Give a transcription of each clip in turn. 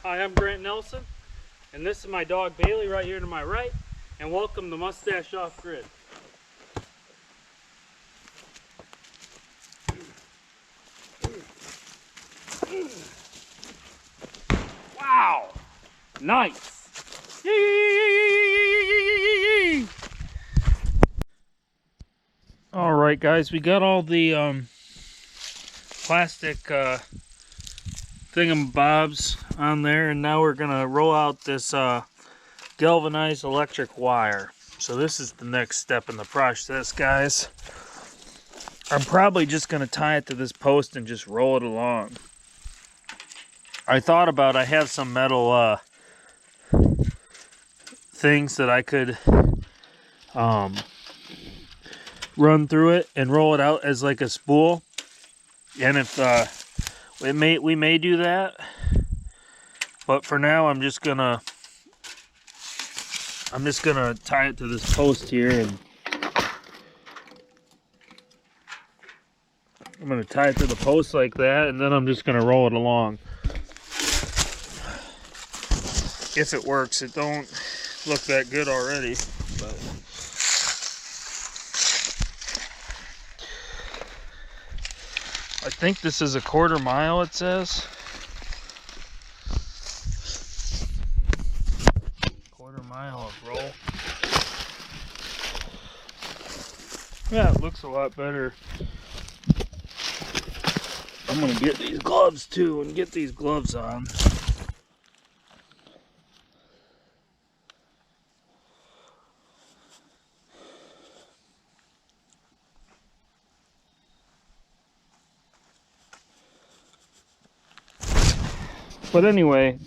Hi, I'm Grant Nelson, and this is my dog Bailey right here to my right, and welcome to Mustache Off Grid. Wow! Nice! Yee! Alright guys, we got all the plastic thingamabobs on there, and now we're gonna roll out this galvanized electric wire. So this is the next step in the process, guys. I'm probably just gonna tie it to this post and just roll it along. I thought about, I have some metal things that I could run through it and roll it out as like a spool, and if we may do that, but for now I'm just gonna tie it to this post here, and I'm gonna tie it to the post like that, and then I'm just gonna roll it along. If it works, it don't look that good already, but I think this is a 1/4 mile, it says. 1/4 mile of roll. Yeah, it looks a lot better. I'm gonna get these gloves too and get these gloves on. But anyway,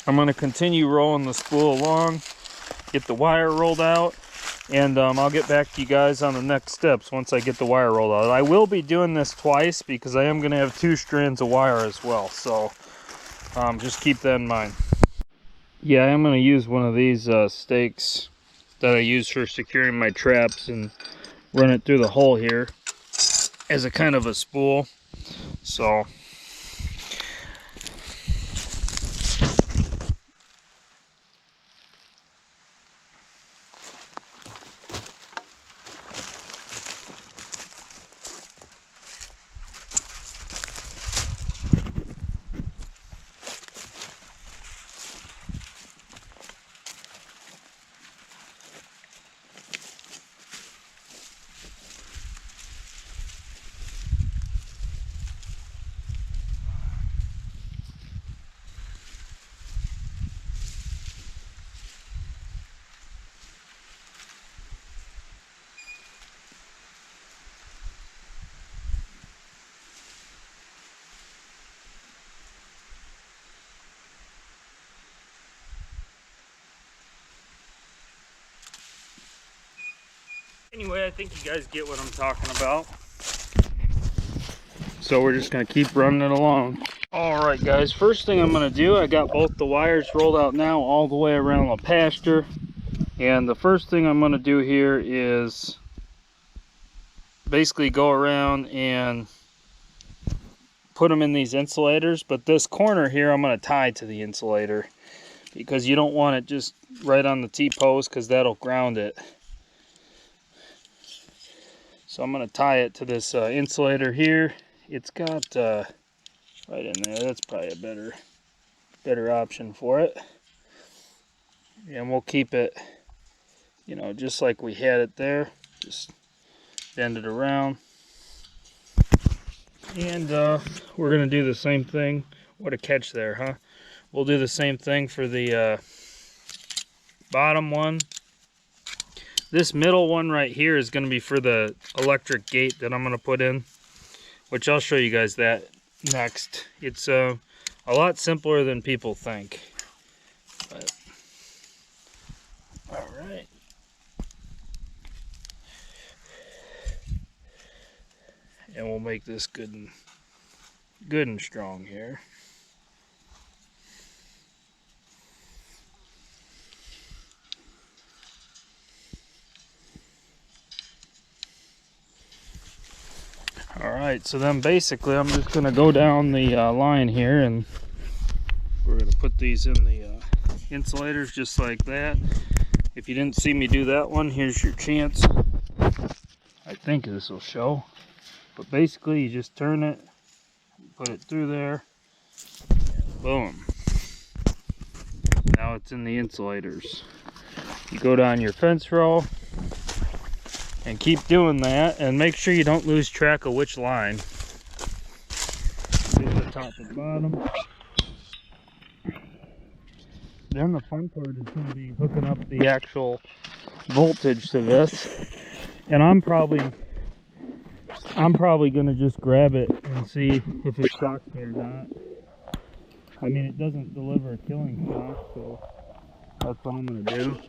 I'm going to continue rolling the spool along, get the wire rolled out, and I'll get back to you guys on the next steps once I get the wire rolled out. I will be doing this twice because I am going to have 2 strands of wire as well, so just keep that in mind. Yeah, I'm going to use one of these stakes that I use for securing my traps and run it through the hole here as a kind of a spool. So anyway, I think you guys get what I'm talking about. So we're just going to keep running it along. Alright guys, first thing I'm going to do, I got both the wires rolled out now all the way around the pasture. And the first thing I'm going to do here is basically go around and put them in these insulators. But this corner here I'm going to tie to the insulator, because you don't want it just right on the T-post, because that'll ground it. So I'm going to tie it to this insulator here. It's got right in there. That's probably a better option for it. And we'll keep it, you know, just like we had it there. Just bend it around. And we're going to do the same thing. What a catch there, huh? We'll do the same thing for the bottom one. This middle one right here is going to be for the electric gate that I'm going to put in, which I'll show you guys that next. It's a lot simpler than people think. But, all right. And we'll make this good and strong here. Alright, so then basically I'm just going to go down the line here and We're going to put these in the insulators just like that. If you didn't see me do that one, here's your chance. I think this will show. But basically, you just turn it, put it through there, and boom. Now it's in the insulators. You go down your fence row and keep doing that, and make sure you don't lose track of which line. Do the top and bottom. Then the fun part is going to be hooking up the actual voltage to this, and I'm probably going to just grab it and see if it shocks me or not. I mean, it doesn't deliver a killing shock, so that's what I'm going to do.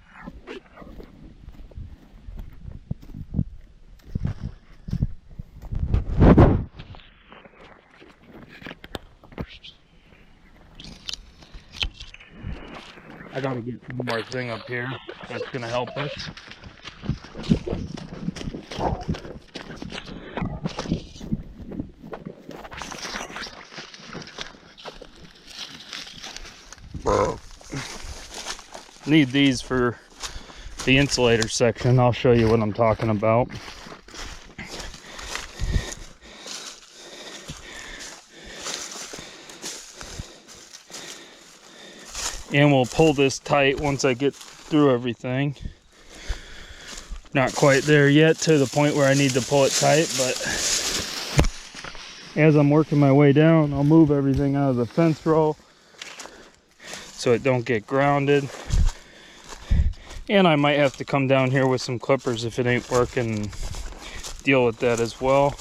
I gotta get one more thing up here that's gonna help us. Need these for the insulator section. I'll show you what I'm talking about. And we'll pull this tight once I get through everything. Not quite there yet to the point where I need to pull it tight, but as I'm working my way down, I'll move everything out of the fence row so it don't get grounded. And I might have to come down here with some clippers if it ain't working and deal with that as well.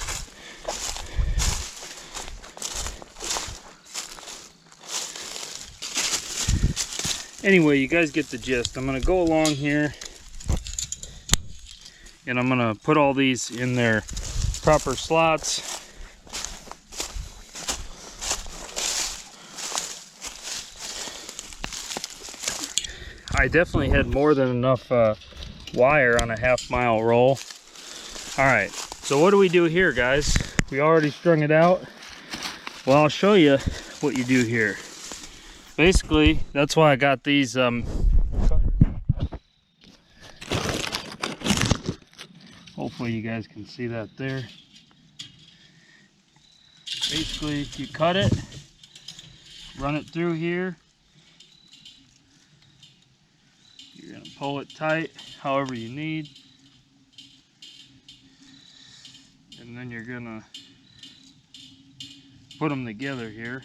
Anyway, you guys get the gist. I'm going to go along here and I'm going to put all these in their proper slots. I definitely had more than enough wire on a half-mile roll. Alright, so what do we do here, guys? We already strung it out. Well, I'll show you what you do here. Basically, that's why I got these hopefully you guys can see that there. Basically, you cut it, run it through here. You're going to pull it tight however you need. And then you're going to put them together here.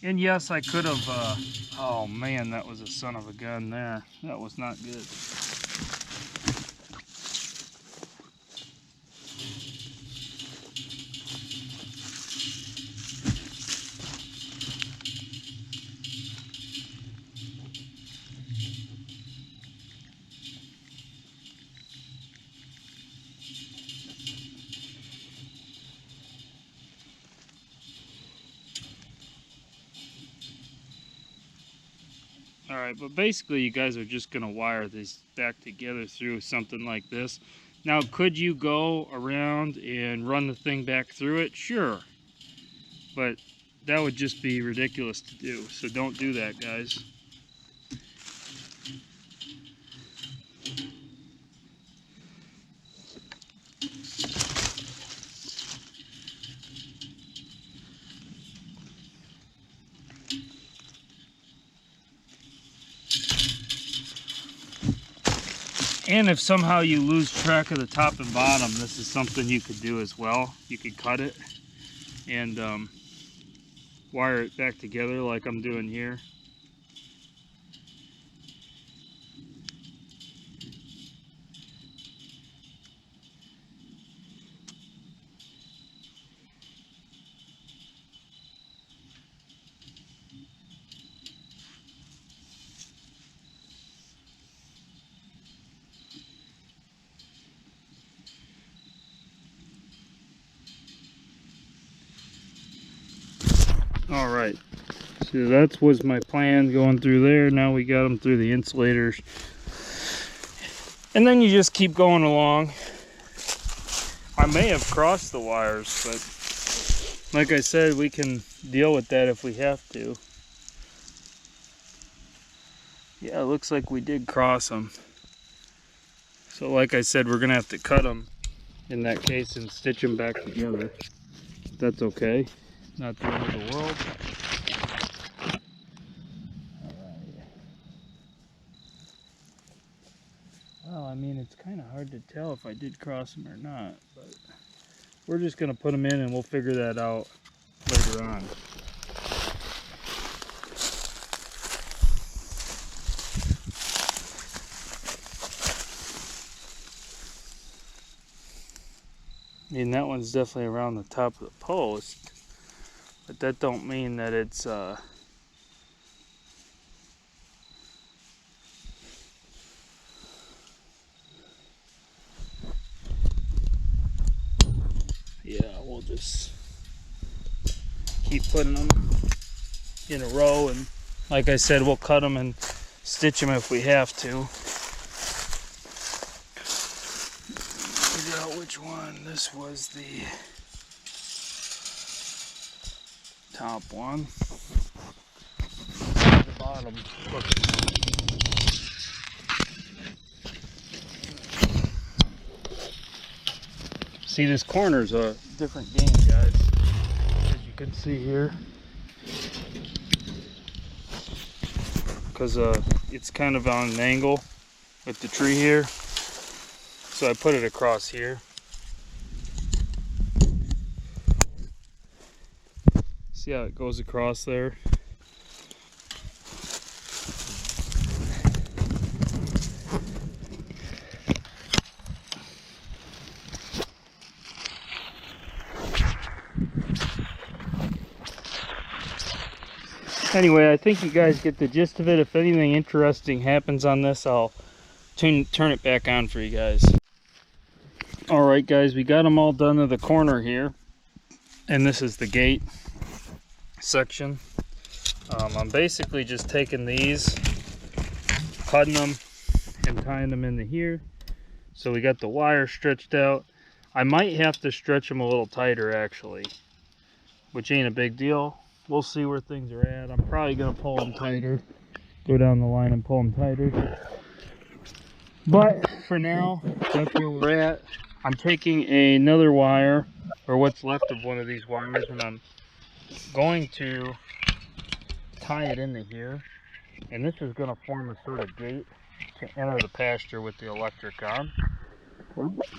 And yes, I could have, oh man, that was a son of a gun there. That was not good. Alright, but basically you guys are just going to wire these back together through something like this. Now, could you go around and run the thing back through it? Sure. But that would just be ridiculous to do, so don't do that, guys. And if somehow you lose track of the top and bottom, this is something you could do as well. You could cut it and wire it back together like I'm doing here. All right, so that was my plan going through there. Now we got them through the insulators. And then you just keep going along. I may have crossed the wires, but like I said, we can deal with that if we have to. Yeah, it looks like we did cross them. So like I said, we're gonna have to cut them in that case and stitch them back together. That's okay. Not the end of the world. Alright. Well, I mean, it's kind of hard to tell if I did cross them or not, but we're just gonna put them in and we'll figure that out later on. I mean, that one's definitely around the top of the post, but that don't mean that it's yeah, we'll just keep putting them in a row, and like I said, we'll cut them and stitch them if we have to. Figure out which one. This was the top one. The bottom. See, this corner's a different game, guys, as you can see here, because it's kind of on an angle with the tree here, so I put it across here. See how it goes across there? Anyway, I think you guys get the gist of it. If anything interesting happens on this, I'll turn it back on for you guys. Alright guys, we got them all done to the corner here. And this is the gate section. I'm basically just taking these, cutting them, and tying them into here. So we got the wire stretched out. I might have to stretch them a little tighter actually, which ain't a big deal. We'll see where things are at. I'm probably going to pull them tighter. Go down the line and pull them tighter. But for now, that's where we're at. I'm taking another wire, or what's left of one of these wires, and I'm going to tie it into here. And this is going to form a sort of gate to enter the pasture with the electric on.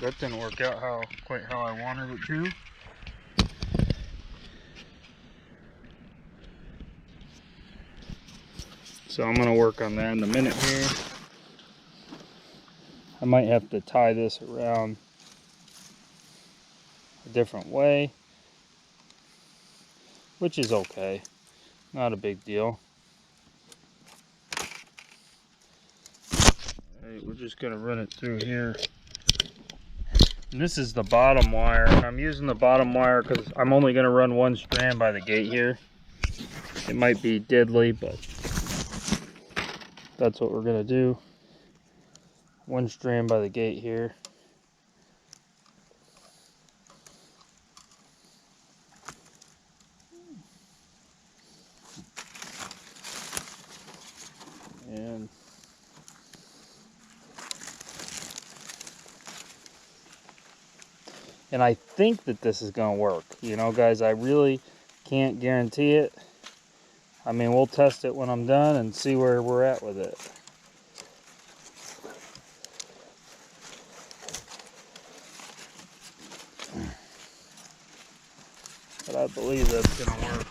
That didn't work out quite how I wanted it to. So I'm going to work on that in a minute here. I might have to tie this around a different way, which is okay. Not a big deal. Alright, we're just going to run it through here. And this is the bottom wire. And I'm using the bottom wire because I'm only going to run one strand by the gate here. It might be deadly, but that's what we're going to do. One strand by the gate here. And I think that this is going to work. You know, guys, I really can't guarantee it. I mean, we'll test it when I'm done and see where we're at with it. But I believe that's going to work.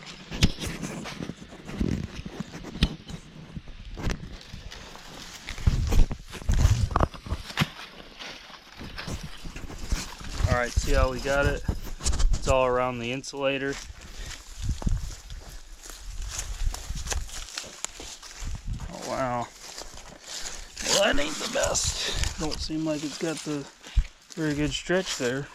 Alright, see how we got it? It's all around the insulator. Oh wow. Well, that ain't the best. Don't seem like it's got the very good stretch there.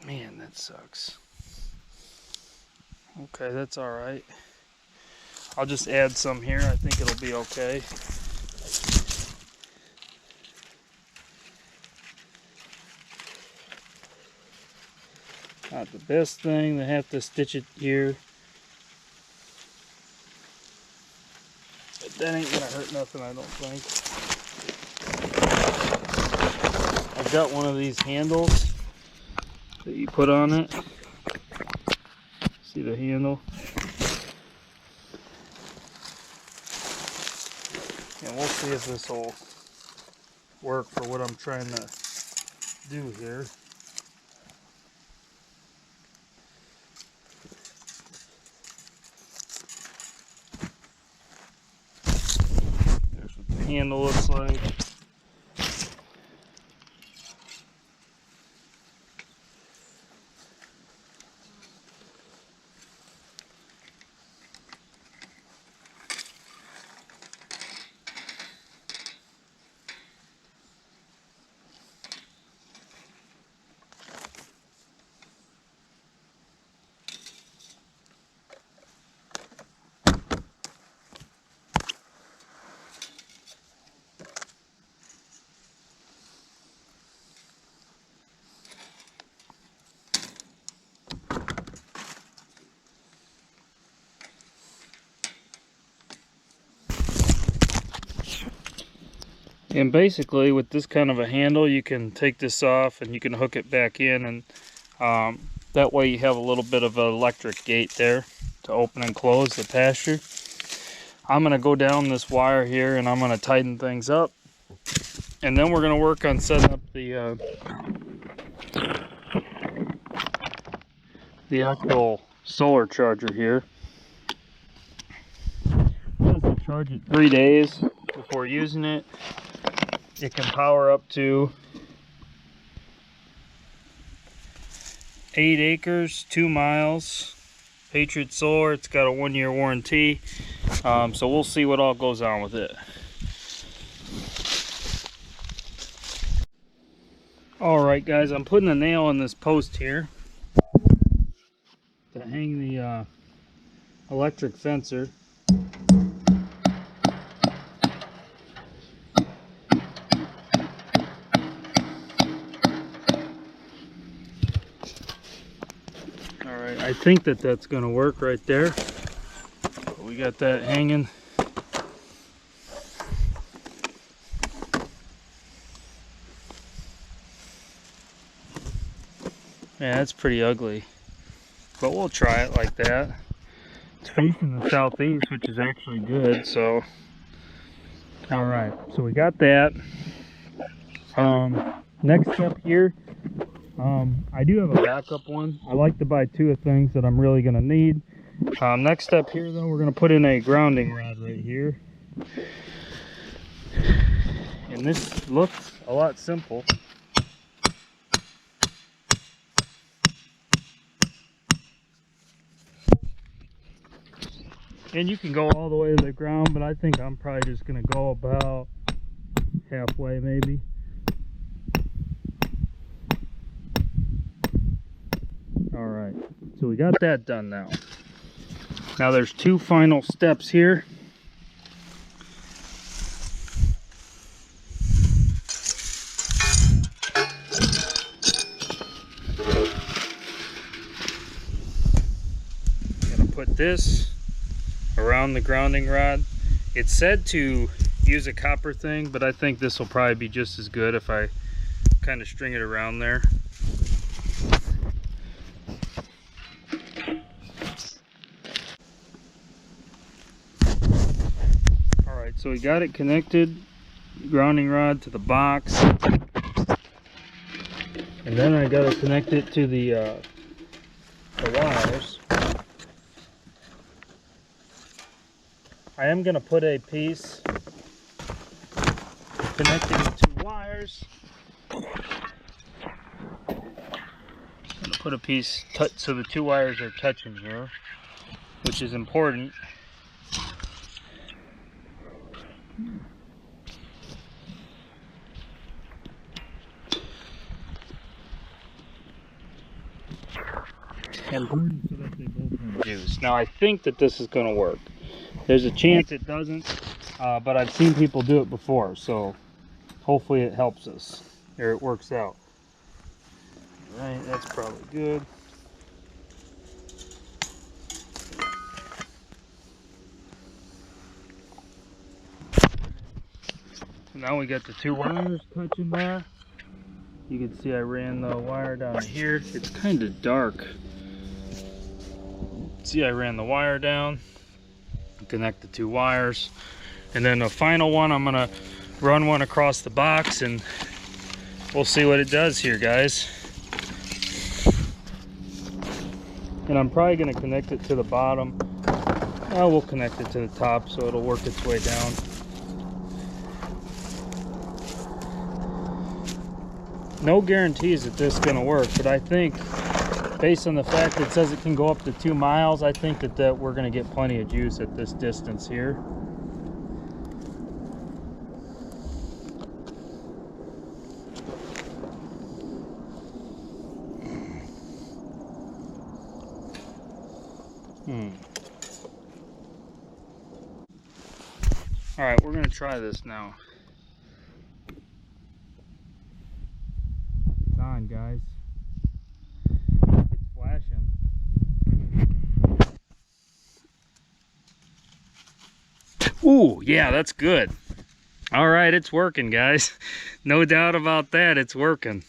Man, that sucks. Okay, that's alright. I'll just add some here. I think it'll be okay. Not the best thing to have to stitch it here. But that ain't gonna hurt nothing, I don't think. I've got one of these handles that you put on it. See the handle? And we'll see if this will work for what I'm trying to do here. There's what the handle looks like. And basically with this kind of a handle, you can take this off and you can hook it back in, and that way you have a little bit of an electric gate there to open and close the pasture. I'm going to go down this wire here and I'm going to tighten things up, and then we're going to work on setting up the actual solar charger here. This will charge it 3 days before using it. It can power up to 8 acres, 2 miles. Patriot Solar, it's got a 1-year warranty. So we'll see what all goes on with it. Alright guys, I'm putting a nail in this post here to hang the electric fencer. Alright, I think that that's going to work right there. We got that hanging. Yeah, that's pretty ugly, but we'll try it like that. It's facing the southeast, which is actually good, so alright, so we got that. Next step here, I do have a backup one. I like to buy 2 of things that I'm really going to need. Next step here though, we're going to put in a grounding rod right here, and this looks a lot simple. And you can go all the way to the ground, but I think I'm probably just going to go about halfway maybe. Alright, so we got that done now. Now there's 2 final steps here. I'm going to put this around the grounding rod. It's said to use a copper thing, but I think this will probably be just as good if I kind of string it around there. Alright, so we got it connected, grounding rod to the box, and then I got to connect it to the wires. I am going to put a piece connecting the 2 wires. I'm going to put a piece so the 2 wires are touching here, which is important. And so that they both have juice. Now I think that this is going to work. There's a chance it doesn't, but I've seen people do it before, so hopefully it helps us, or it works out. Right, that's probably good. Now we got the two wires touching there. You can see I ran the wire down here. It's kind of dark. See, I ran the wire down, connect the two wires, and then the final one, I'm gonna run one across the box and we'll see what it does here, guys. And I'm probably gonna connect it to the bottom. We'll connect it to the top so it'll work its way down. No guarantees that this is gonna work, but I think based on the fact that it says it can go up to 2 miles, I think that we're gonna get plenty of juice at this distance here. All right, we're gonna try this now. It's on, guys. It's flashing. Ooh, yeah, that's good. All right, it's working, guys. No doubt about that, it's working.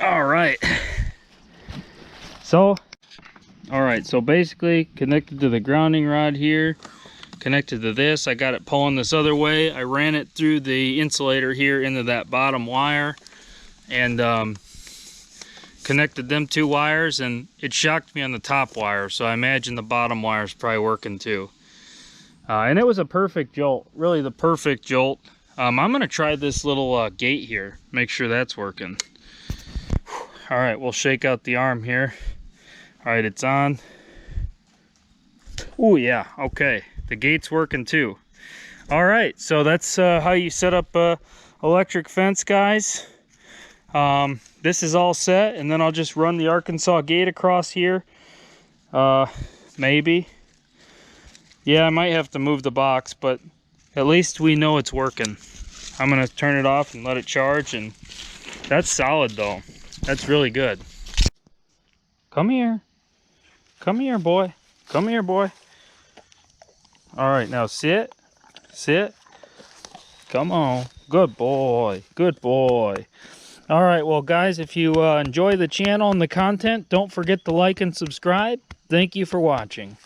All right. So, basically connected to the grounding rod here, connected to this. I got it pulling this other way. I ran it through the insulator here into that bottom wire and connected them two wires, and it shocked me on the top wire, so I imagine the bottom wire is probably working too. And it was a perfect jolt, really the perfect jolt. I'm gonna try this little gate here, make sure that's working. All right, we'll shake out the arm here. All right, it's on. Oh yeah, okay. The gate's working too. All right, so that's how you set up a electric fence, guys. This is all set, and then I'll just run the Arkansas gate across here. Maybe. Yeah, I might have to move the box, but at least we know it's working. I'm gonna turn it off and let it charge, and that's solid though. That's really good. Come here. Come here, boy. Come here, boy. All right, now sit. Sit. Come on. Good boy. Good boy. All right, well, guys, if you enjoy the channel and the content, don't forget to like and subscribe. Thank you for watching.